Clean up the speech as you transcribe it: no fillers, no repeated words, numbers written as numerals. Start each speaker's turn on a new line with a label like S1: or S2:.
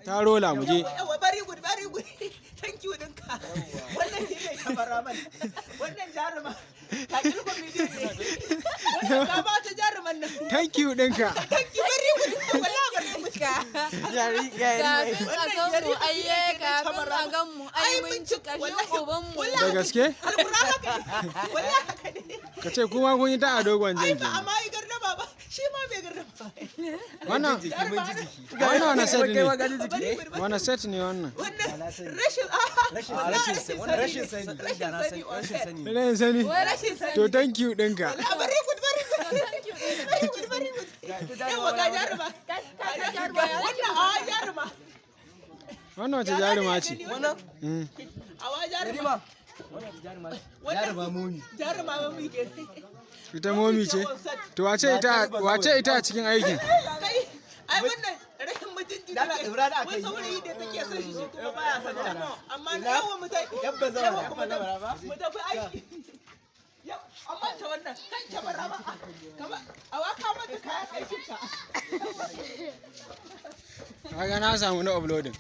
S1: Ta rola mu je.
S2: Yawa very good. Thank you dinka. Wannan shi ne kamaraman. Wannan jaruma. Ka kirko bidiyo ne. Wannan ka ba ta jaruman nan.
S1: Thank you dinka.
S2: Thank you very good. Wallahi very good.
S3: Kafin a san mu ayye kafin a gan mu ai mun ci kashin uban mu.
S1: Da gaske?
S2: Alƙur'an haka ne. Wallahi haka ne.
S1: Ka ce kuma kun yi ta a dogon
S2: Ai
S1: janki.
S2: ba amma yi gardama ba. Shi ma bai gardama.
S1: Wannan wani set ne. Wani set ne wannan.
S2: Wannan rashin sani.
S1: Ina sani. To thank you dinka.
S2: Very good. Yawa ga jaruma. Wannan jaruma.
S1: Wannan wace jaruma ce?
S2: Awa jaruma. Jaruma momi ke.
S1: Ita momi ce? To wace ita a cikin aikin?
S2: Kai, ai wannan rashin mutunci da ke. Wai saurayi da take son shi kuma baya son ta. Amma yawa mu tafi. Mu tafi aiki. Amma ta wannan kan kyamara ba. Kamar a waka mata kayan aikinka.
S1: Kaga na samu na uploading.